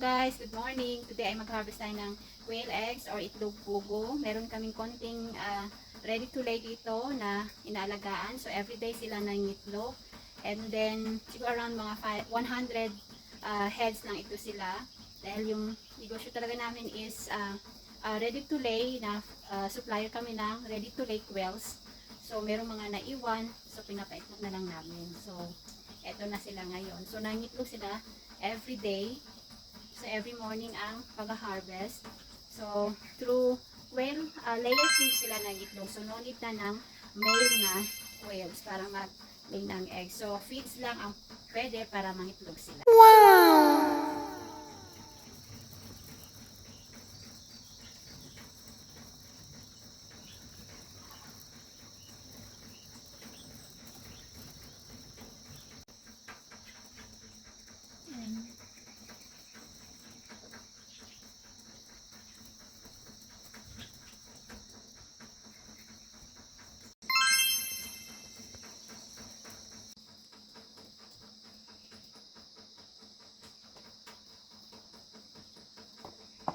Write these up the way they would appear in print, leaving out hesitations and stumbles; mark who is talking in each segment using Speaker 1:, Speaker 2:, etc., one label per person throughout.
Speaker 1: Guys, good morning. Today ay mag-harvest tayo ng quail eggs or itlog pugo. Meron kaming konting ready to lay dito na inaalagaan. So everyday sila ng itlog. And then siguro around mga 100 heads lang ito sila. Dahil yung negosyo talaga namin is ready to lay na supplier kami ng ready to lay quails. So merong mga naiwan. So pinapaitlog na lang namin. So eto na sila ngayon. So nangitlog sila everyday. So, every morning ang pag-harvest. So, through layer feed sila ng itlog. So, no need na ng male na quails para mag-lay ng eggs. So, feeds lang ang pwede para mangitlog sila. Wow!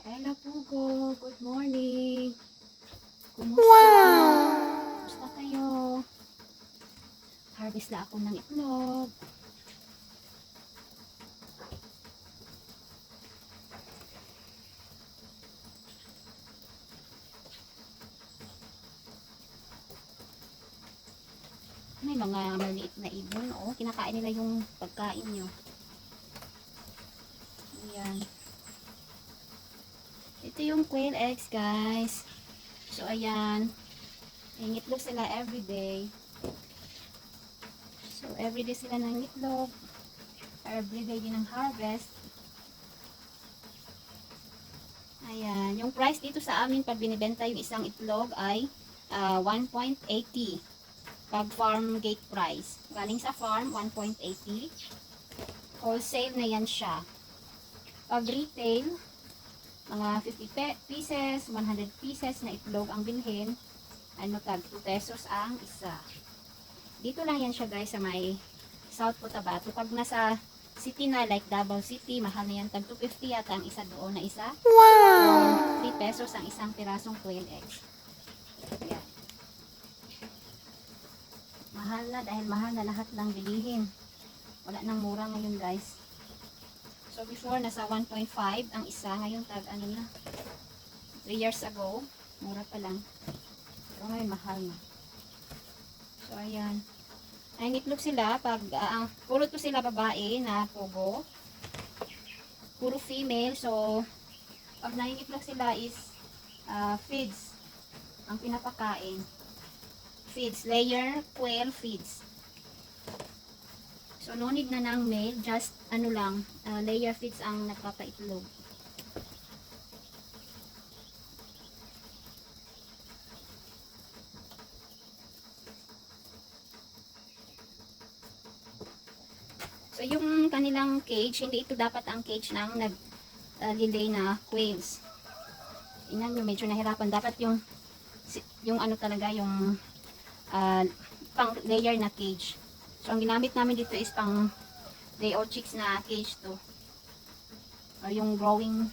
Speaker 1: Hello, Pugo. Good morning. Kumusta? Wow! Kumusta kayo? Harvest na ako ng itlog. May mga maliit na ibon. Oh, kinakain nila yung pagkain nyo. Ayan. Ito yung quail eggs, guys. So, ayan. Nangitlog sila everyday. So, everyday sila nangitlog. Everyday din ang harvest. Ayan. Yung price dito sa amin pag binibenta yung isang itlog ay 1.80. Pag farm gate price. Galing sa farm, 1.80. Wholesale na yan siya. Pag retail, mga 50 pieces, 100 pieces na itlog ang bilhin. Ano tag 2 pesos ang isa. Dito lang yan siya guys sa may South Cotabato. Pag nasa city na like Davao City, mahal na yan tag 250 yata ang isa doon na isa. Wow! Or 3 pesos ang isang pirasong quail eggs. Yan. Mahal na dahil mahal na lahat ng bilihin. Wala nang mura ngayon guys. So before nasa 1.5 ang isa, ngayon tag ano na 3 years ago, mura pa lang. Pero ngayon mahal na. So ayan. Nangitlog sila pag puro to sila babae na pugo. Puro female. So pag nangitlog sila is feeds ang pinapakain. Feeds, layer quail feeds. So, no need na ng male, just ano lang, layer feeds ang nagpapaitlog. So, yung kanilang cage, hindi ito dapat ang cage ng nag-lay na quails. Tingnan nyo, medyo nahirapan. Dapat yung ano talaga, yung pang layer na cage. So, ang ginamit namin dito is pang day old chicks na cage to. Or yung growing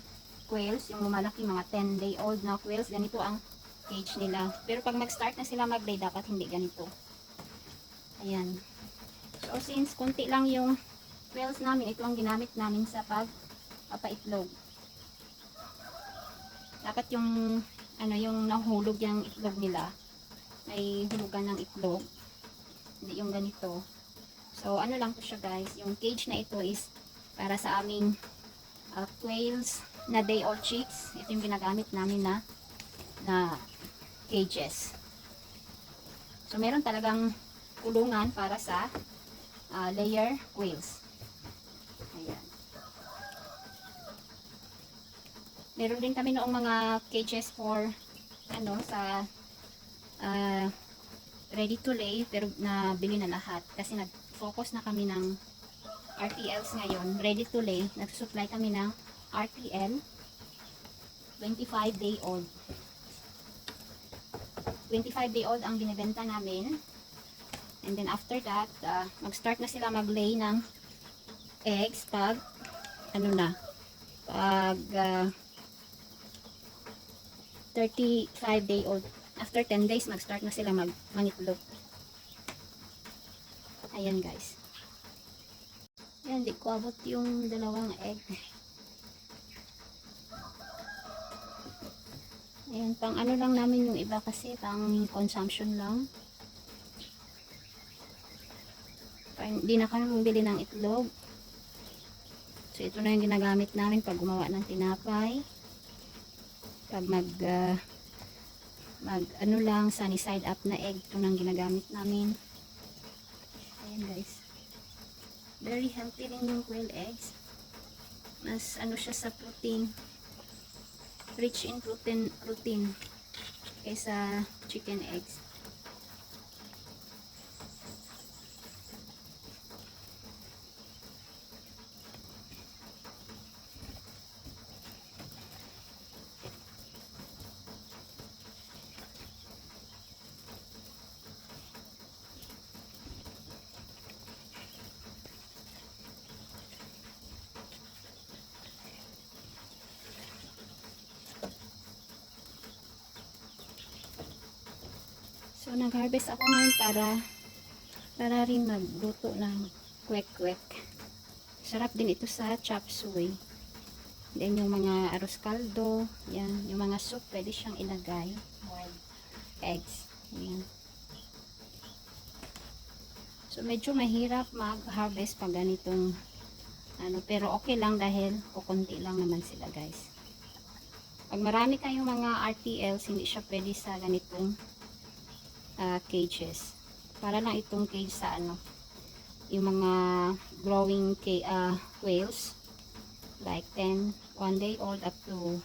Speaker 1: quails, yung malaki mga 10 day old na quails, ganito ang cage nila. Pero pag mag-start na sila mag-lay, dapat hindi ganito. Ayan. So, since konti lang yung quails namin, ito ang ginamit namin sa pag-papaitlog. Dapat yung, ano, yung nahulog yung itlog nila, may hulugan ng itlog. Hindi yung ganito. So, ano lang po siya guys. Yung cage na ito is para sa aming quails na day old chicks. Ito yung ginagamit namin na cages. So, meron talagang kulungan para sa layer quails. Ayan. Meron din kami noong mga cages for ano sa ready to lay pero nabili na lahat kasi nag-focus na kami ng RTLs ngayon, ready to lay. Nag-supply kami ng RTL 25 day old. 25 day old ang binibenta namin. And then after that, mag-start na sila mag-lay ng eggs pag ano na, pag 35 day old. After 10 days, mag-start na sila mangitlog. Ayan guys. Ayan, di ko abot yung dalawang egg. Ayan, pang ano lang namin yung iba kasi, pang consumption lang. Hindi na kami bumili ng itlog. So, ito na yung ginagamit namin pag gumawa ng tinapay. Pag ano lang, sunny side up na egg, ito nang ginagamit namin. Ayan guys. Very healthy rin yung quail eggs. Mas ano siya sa protein. Rich in protein kaysa chicken eggs. So, nag-harvest ako ngayon para rin magluto ng kwek-kwek. Sarap din ito sa chop suey. Then, yung mga arroz caldo, yan, yung mga soup, pwede siyang ilagay. Boiled eggs. Yan. So, medyo mahirap mag-harvest pag ganitong, pero okay lang dahil kukunti lang naman sila, guys. Pag marami kayong mga RTLs, hindi siya pwede sa ganitong cages. Para lang itong cage sa yung mga growing whales like 1 day old up to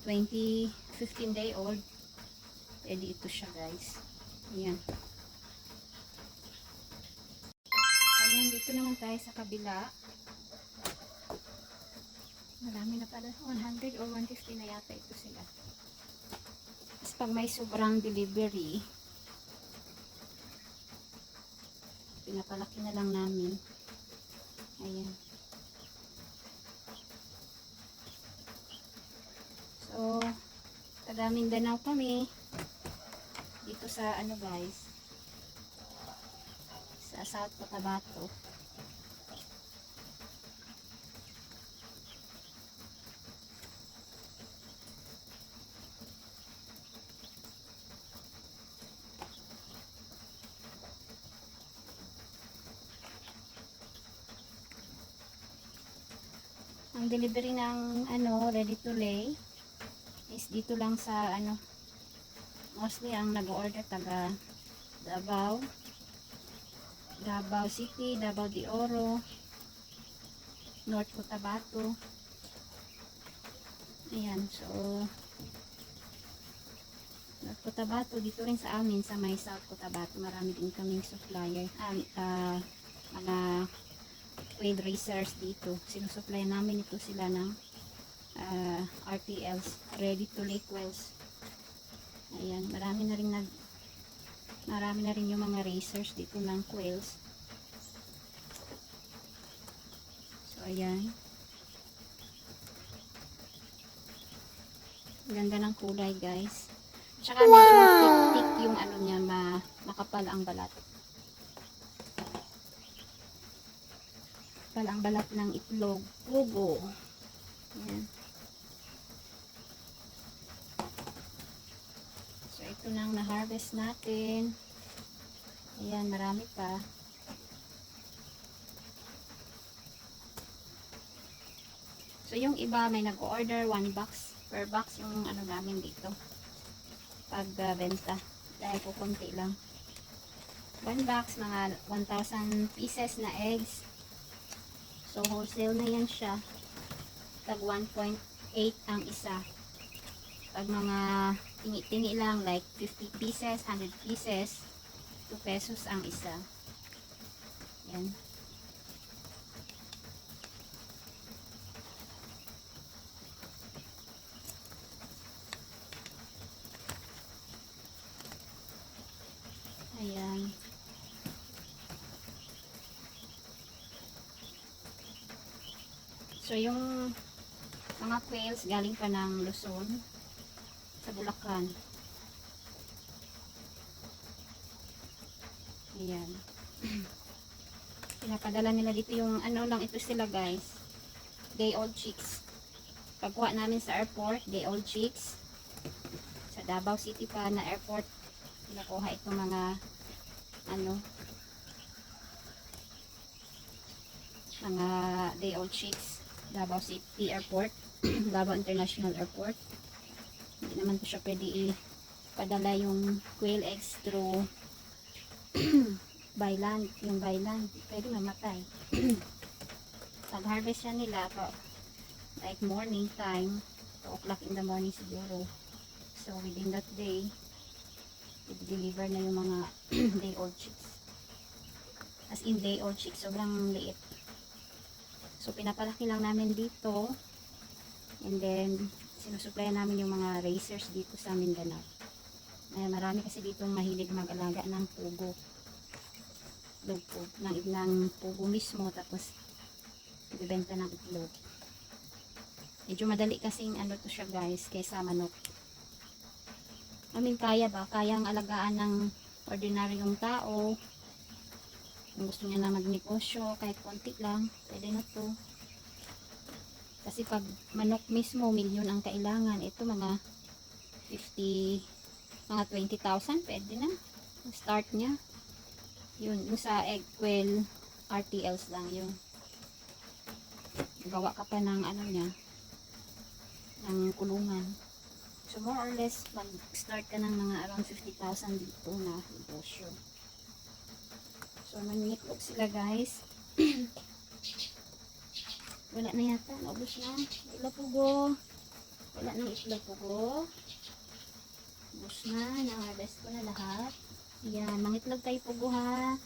Speaker 1: 15 day old. Pwede ito siya guys. Ayan. Ayan, dito naman tayo sa kabila. Marami na pala. 100 or 150 na yata ito sila. Pag may sobrang delivery, pinapalaki na lang namin. Ayan. So, taga Mindanao kami. Dito sa guys, sa South Cotabato. Ang delivery ng ready to lay is dito lang sa mostly ang nag-order taga Davao City, Davao de Oro, North Cotabato. Ayan, so North Cotabato, dito rin sa amin sa may South Cotabato, marami din kaming supplier, mga quail racers dito. Sinusupply namin ito sila ng RTLs, ready to lay quails. Ayan, marami na rin yung mga racers dito ng quails. So ayan, ganda ng kulay guys. Tsaka medyo thick yung niya, makapal ang balat. Ang balat ng itlog, pugo. Ayan. So, ito nang na-harvest natin. Ayan, marami pa. So, yung iba may nag-order 1 box per box yung namin dito. Pag benta. Dahil kukunti lang. 1 box, mga 1,000 pieces na eggs. So, wholesale na yan siya. Tag 1.8 ang isa. Pag mga tingi-tingi lang, like 50 pieces, 100 pieces, 2 pesos ang isa. Yan. Ayan. So, yung Mga quails galing pa ng Luzon sa Bulacan. Ayan. Pinapadala nila dito yung ano lang ito sila guys. Day old chicks. Pagkuha namin sa airport, day old chicks. Sa Davao City pa na airport, nakuha itong mga ano, mga day old chicks. Davao City Airport, Davao International Airport. Hindi naman po siya pwede ipadala yung quail eggs through by land, yung by land, pwede mamatay. Pag-harvest siya nila, like morning time, 2 o'clock in the morning siguro. So, within that day, i-deliver na yung mga day old chicks. As in day old chicks, sobrang liit. So, pinapalaki lang namin dito. And then, sinusuplayan namin yung mga racers dito sa Mindanao. Marami kasi dito mahilig mag-alaga ng pugo. Ng pugo mismo, tapos ibibenta ng itlog. Medyo madali kasing ano to siya guys, kaysa manok. I mean, kaya ba? Kayang alagaan ng ordinaryong tao. Kung gusto niya na magnegosyo, kahit konti lang, pwede na to. Kasi pag manok mismo, milyon ang kailangan. Ito mga 50, mga 20,000, pwede na. Start niya. Yun, yung sa egg quail, RTLs lang yun. Gawa ka pa ng ano niya, ng kulungan. So more or less, mag-start ka ng mga around 50,000 dito na negosyo. So nangitlog sila guys. Wala na yata, naubos na. Itlog pugo. Wala na itlog pugo. Ubos na, na-harvest ko na lahat. Yan, mangitlog tayo pugo ha.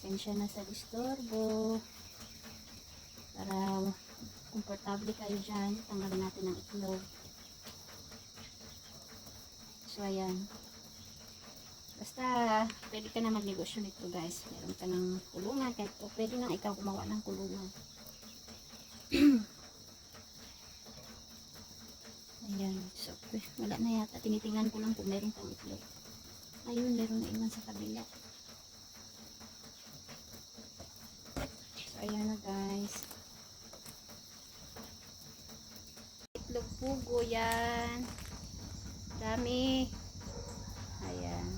Speaker 1: Pasensya na sa disturbo. Para komportable kayo dyan. Tanggalin natin ang itlog. So, ayan. Basta, pwede ka na magnegosyo nito guys. Meron ka ng kulungan. Kahit po, pwede na ikaw gumawa ng kulungan. Ayan. So, wala na yata. Tinitingnan ko lang kung meron pang itlog. Ayun, meron na iman sa kabila. So, ayan na guys. Itlog pugo yan. Dami. Ayan.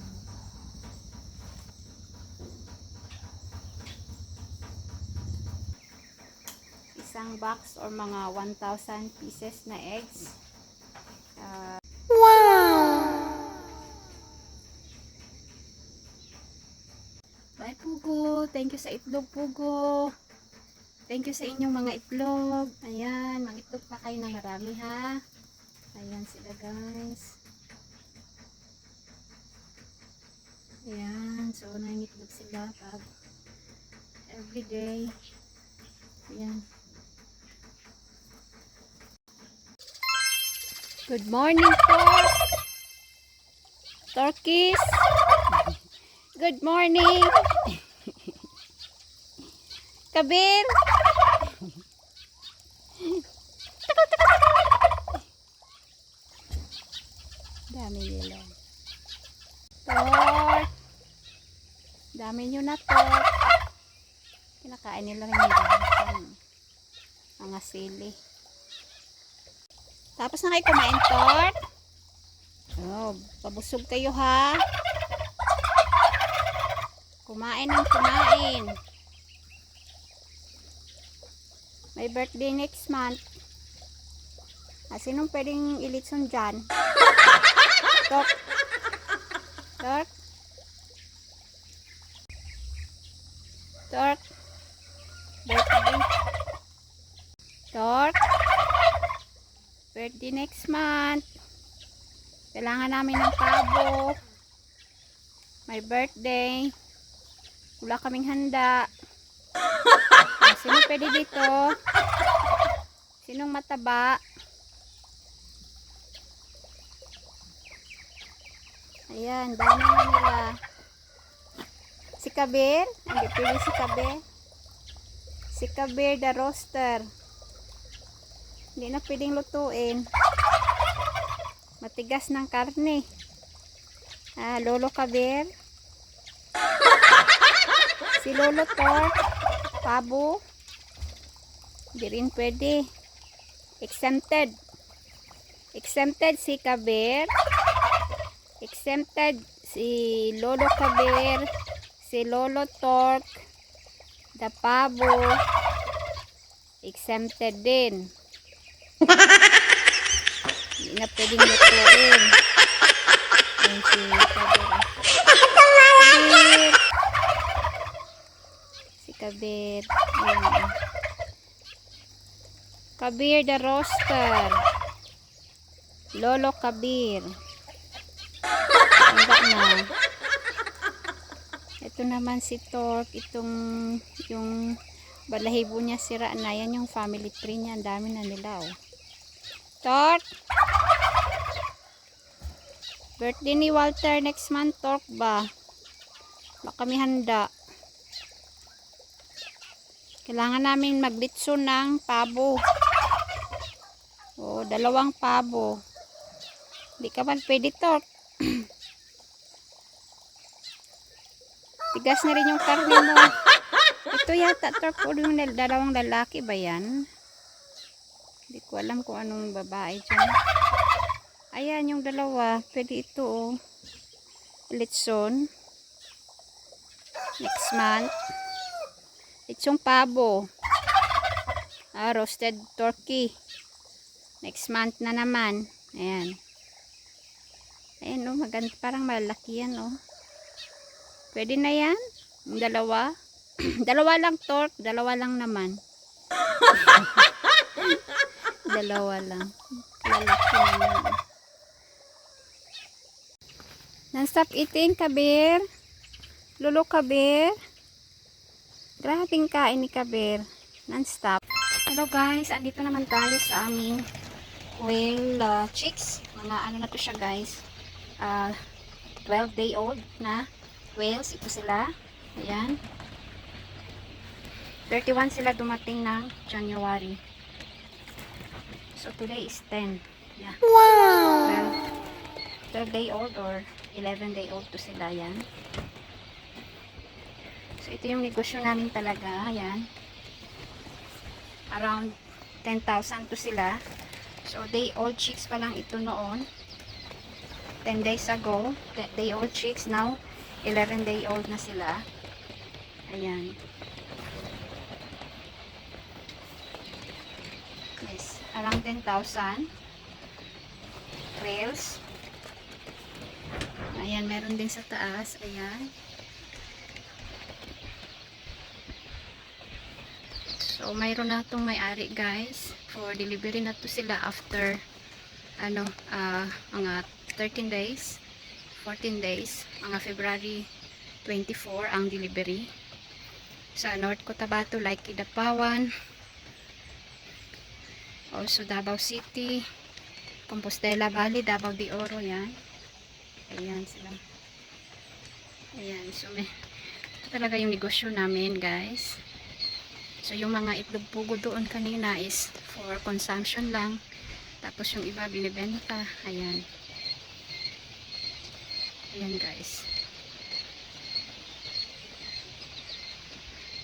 Speaker 1: Isang box or mga 1,000 pieces na eggs. Bye pugo. Thank you sa itlog pugo. Thank you sa inyong mga itlog. Ayan, mag-itlog pa kayo na marami ha. Ayan sila guys. Ayan, so nangitlog sila pag everyday. Ayan. Good morning pork. Turkeys. Good morning. Kabir. Dami nila. Pork. Dami nyo na pork. Kinakain nila rin yung mga sili. Tapos na kayo kumain pork. Oh, pabusog kayo ha. Kumain ng kumain. May birthday next month. Sinong pwedeng ilitson dyan? Tok. Tok. Tok. Birthday. Tok. Birthday next month. Kailangan namin ng pabo. My birthday. Wala kaming handa. Sino pwede dito? Sinong mataba? Ayan, dami na nila. Si Kabir? Hindi pwede si Kabir. Si Kabir the roaster. Hindi na pwedeng lutuin. Matigas ng karne. Lolo Kabir. Si Lolo Tor. Pabo. Hindi rin pwede. Exempted. Exempted si Kabir. Exempted si Lolo Kabir. Si Lolo Tork. The Pabo. Exempted din. Hindi na pwedeng lutuin. Yan si Kabir. Kabir. Si Kabir. Yan. Kabir the roaster. Lolo Kabir. Hanggang na. Ito naman si Tork. Itong yung balahibo niya sira na. Yan yung family tree niya. Ang dami na nila. Oh. Tork. Birthday ni Walter next month. Tork ba? Baka kami handa. Kailangan namin maglitso ng pabo. O, 2 pabo. Hindi ka man pwede, Tork. Tigas na rin yung karne mo. Ito yata, Tork, o yung 2 lalaki ba yan? Hindi ko alam kung anong babae dyan. Ayan, yung 2. Pwede ito, oh. Litson. Next month. Litsong pabo. Roasted turkey. Next month na naman. Ayan. Ayan, oh, maganda. Parang malaki yan, oh. Pwede na yan. Yung 2. 2 lang, Tork. 2 lang naman. 2 lang. Lalaki naman. Non-stop eating, Kabir. Lolo Kabir. Grabing kain ni Kabir. Non-stop. Hello guys, andito naman tayo sa aming whale chicks. Mga ano na to siya guys. 12-day-old na whales. Ito sila. Ayan. 31 sila dumating ng January. So today is 10. Yeah. Wow! 12-day-old or 11-day-old to sila. Yan. So ito yung negosyo namin talaga. Ayan. Around 10,000 to sila. So day-old chicks pa lang ito noon. 10 days ago. Day-old chicks. Now 11-day-old na sila. Ayan. Yes. Around 10,000. Whales. Ayan, meron din sa taas. Ayan. So, mayroon na itong may-ari guys. For delivery na to sila after mga 13 days. 14 days. Mga February 24 ang delivery. Sa North Cotabato, like Kidapawan. Also, Davao City. Compostela Valley, Davao de Oro. Yan. Ayan sila. Ayan. So, ito talaga yung negosyo namin, guys. So, yung mga itlog pugo doon kanina is for consumption lang. Tapos, yung iba binibenta. Ayan. Ayan, guys.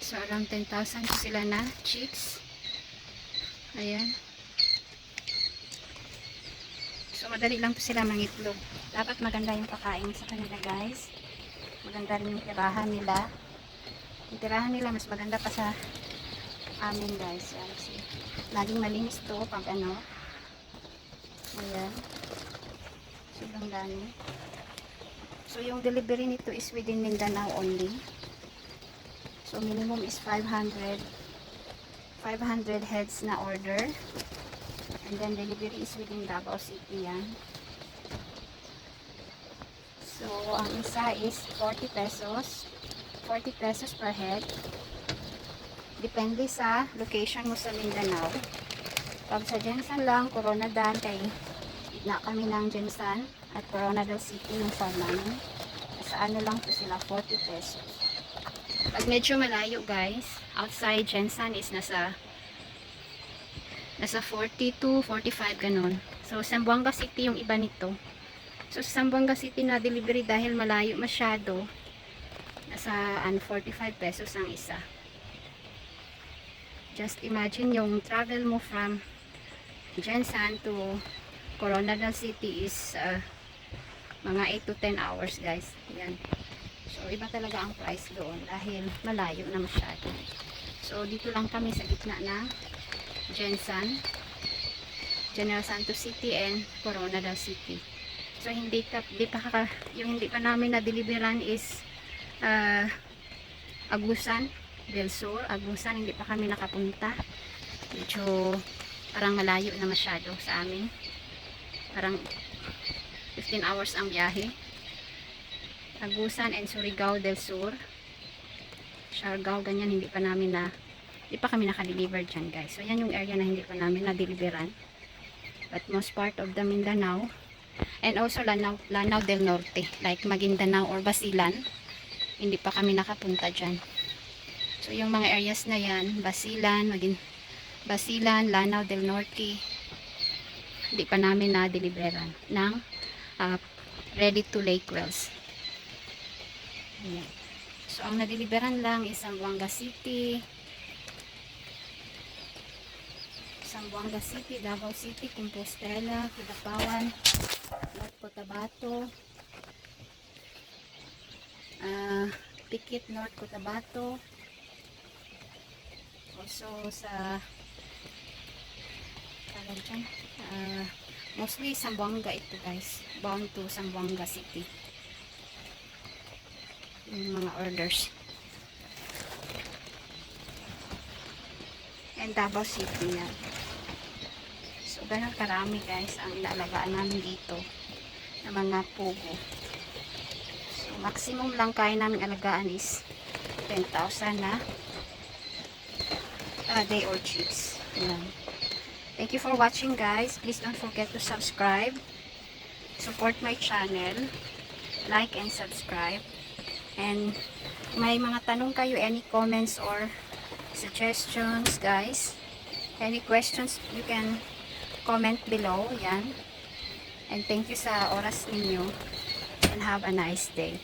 Speaker 1: So, around 10,000 sila na chicks. Ayan. So, madali lang po sila mangitlog. Dapat maganda yung pakain sa kanila, guys. Maganda rin yung tirahan nila. Yung tirahan nila, mas maganda pa sa amin, guys. Yan, see. Laging malinis to pag ano. Ayan. Sobrang dami. So, yung delivery nito is within Mindanao only. So, minimum is 500 heads na order. And then, delivery is within Davao City yan. So, ang isa is 40 pesos. 40 pesos per head. Depende sa location mo sa Mindanao. Pag sa Jensan lang, Coronadal, kay na kami ng Jensan at Coronadal City yung farm namin. Sa ano lang po sila, 40 pesos. Pag medyo malayo guys, outside Jensan is nasa Nasa 42, 45 ganon. So Zamboanga City yung iba nito. So sa Zamboanga City na delivery dahil malayo masyado, nasa 45 pesos ang isa. Just imagine yung travel mo from Jensan to Coronadal City is mga 8 to 10 hours guys. Yan. So iba talaga ang price doon dahil malayo na masyado. So dito lang kami sa gitna ng Jensan, General Santos City and Coronadal City. So yung hindi pa namin na-deliveran is Agusan del Sur. Agusan hindi pa kami nakapunta. Medyo parang malayo na masyado sa amin. Parang 15 hours ang biyahe. Agusan and Surigao del Sur, Siargao, ganyan hindi pa kami naka-deliver dyan guys. So yan yung area na hindi pa namin na-deliveran. But most part of the Mindanao and also Lanao del Norte, like Maguindanao or Basilan, hindi pa kami nakapunta dyan. So yung mga areas na yan, Basilan, Lanao del Norte, hindi pa namin na-deliveran ng ready to lake wells. Ayan. So ang na-deliveran lang is Zamboanga City, Davao City, Compostela, Kidapawan, North Cotabato, Pikit, North Cotabato, also sa mostly Zamboanga ito guys, bound to Zamboanga City yung mga orders, and Davao City yan. So ganun karami guys ang inaalagaan namin dito na mga pugo. So maximum lang kaya namin alagaan is 10,000 na day or chicks. Yan. Thank you for watching guys. Please don't forget to subscribe, support my channel, like and subscribe. And may mga tanong kayo, any comments or suggestions guys, any questions, you can comment below. Yan. And thank you sa oras ninyo and have a nice day.